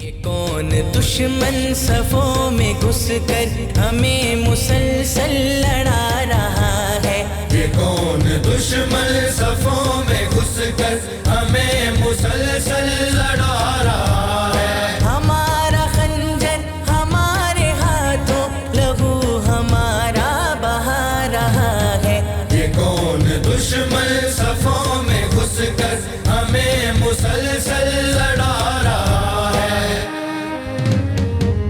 یہ کون دشمن صفوں میں گھس کر ہمیں مسلسل لڑا رہا ہے؟ یہ کون دشمن صفوں میں گھس کر ہمیں مسلسل لڑا رہا ہے؟ ہمارا خنجر ہمارے ہاتھوں لہو ہمارا بہا رہا ہے۔ یہ کون دشمن صفوں میں گھس کر ہمیں مسلسل لڑا رہا ہے؟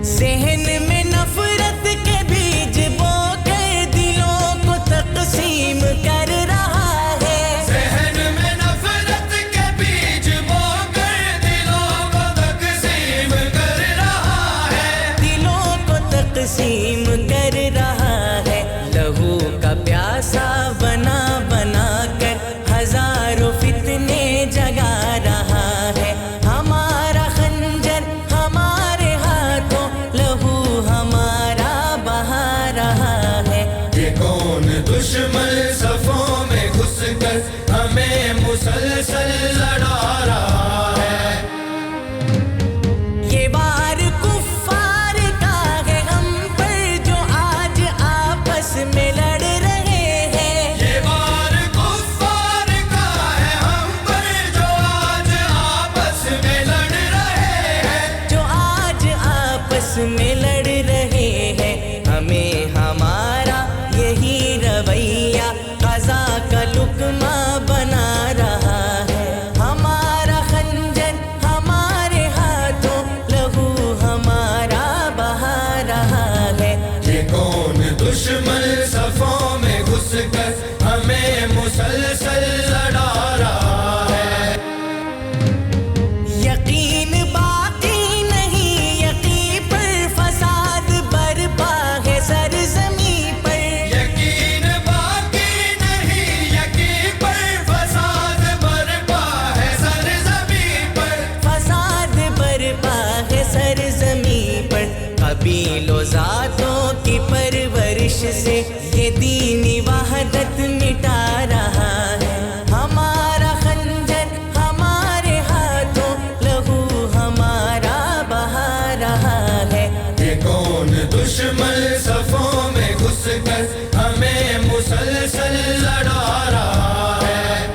ذہن میں نفرت کے بیج بو کر دلوں کو تقسیم کر رہا ہے۔ ذہن میں نفرت کے بیج بو کر دلوں کو تقسیم کر رہا ہے۔ دلوں کو تقسیم کر رہا ہے۔ لہو کا پیاسا بنا بنا کر ہزاروں فتنے جگا رہا ہے۔ ہمارا خنجر ہمارے ہاتھوں لہو ہمارا بہا رہا ہے۔ یہ کون دشمن صفوں میں گھس کر ہمیں مسلسل لڑا رہا ہے؟ یہ وار کفار کا ہے ہم پر جو آج آپس میں لڑ رہے ہیں۔ یہ وار کفار کا ہے ہم پر جو آج آپس میں لڑ رہے ہیں۔ جو آج آپس میں لڑ رہے ہیں۔ ہمیں ہمارا یہی رویہ قضا کا لقمہ بنا رہا ہے۔ ہمارا خنجر ہمارے ہاتھوں لہو ہمارا بہا رہا ہے۔ یہ کون دشمن صفوں میں گھس کر ہمیں مسلسل لڑا رہا ہے؟ یقین باقی نہیں یقین پر فساد برپا ہے سرزمین پر۔ یقین باقی نہیں یقین پر فساد برپا ہے سرزمین پر۔ فساد برپا ہے سرزمین پر۔ قبیل و ذاتوں کی پرورش سے یہ دینی وحدت مٹا رہا ہے۔ ہمارا خنجر ہمارے ہاتھوں لہو ہمارا بہا رہا ہے۔ یہ کون دشمن صفوں میں گھس کر ہمیں مسلسل لڑا رہا ہے؟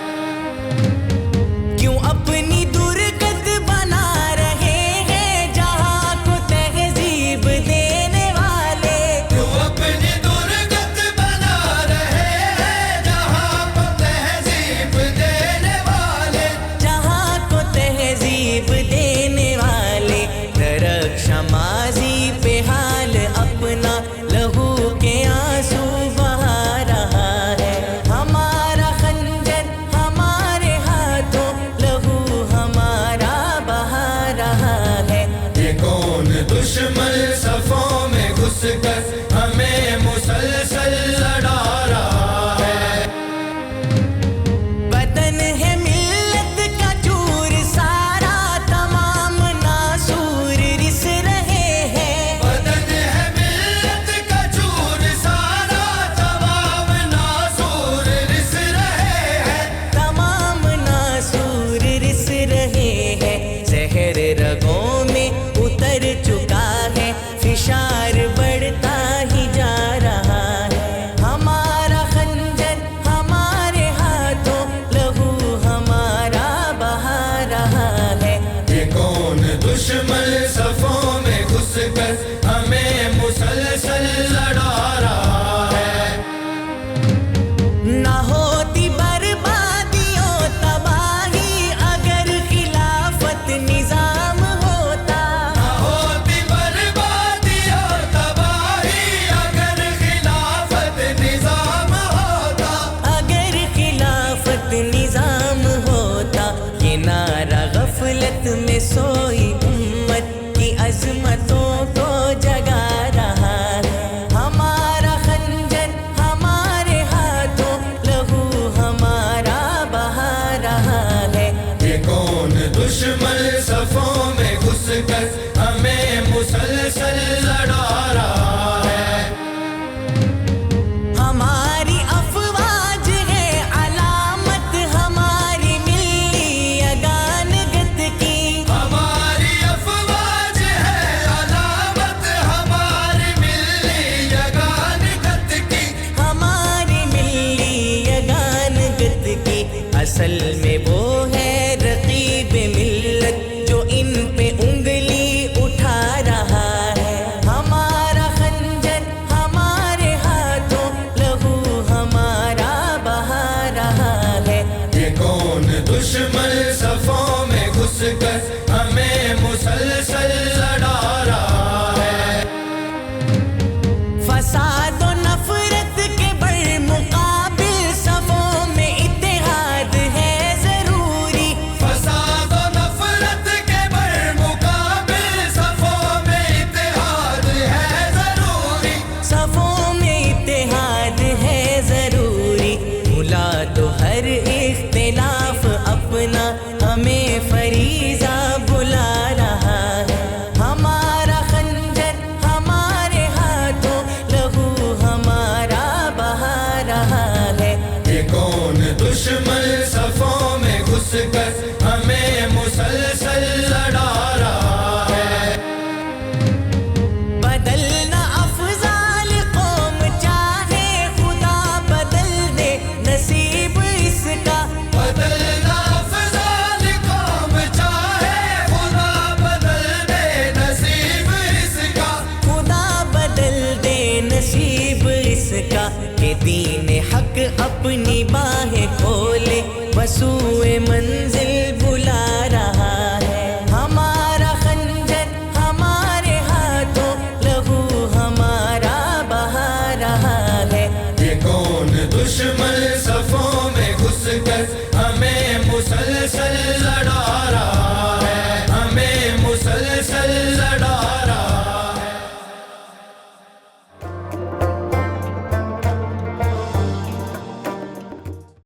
کیوں اپنی درگت بنا رہے ہیں جہاں کو تہذیب دینے والے؟ تو اپنی درگت بنا رہے ہیں جہاں کو تہذیب دینے والے۔ جہاں کو تہذیب دینے والے۔ درخش ماضی پہ حال اپنا لہو کے آنسو بہا رہا ہے۔ ہمارا خنجر ہمارے ہاتھوں لہو ہمارا بہا رہا ہے۔ یہ کون دشمن صفوں میں گھس کر ہمیں مسلسل لڑا رہا ہے؟ بدن ہے ملت کا چور سارا تمام ناسور رس رہے ہیں۔ بدن ہے ملت کا چور سارا تمام ناسور رس رہے ہیں۔ تمام ناسور رس رہے ہیں۔ زہر رگوں میں اتر چکا ہے، فشار بڑھتا ہی جا رہا ہے۔ ہمارا خنجر ہمارے ہاتھوں لہو ہمارا بہا رہا ہے۔ یہ کون دشمن صفوں میں گھس کر ہمیں مسلسل لڑا رہا ہے؟ نہ ہوتی بربادیوں تباہی اگر خلافت نظام ہوتا۔ نہ ہوتی بربادی اور تباہی اگر خلافت نظام ہوتا۔ اگر خلافت نظام ہوتا۔ یہ نعرہ غفلت میں سوئی امت کی اپنی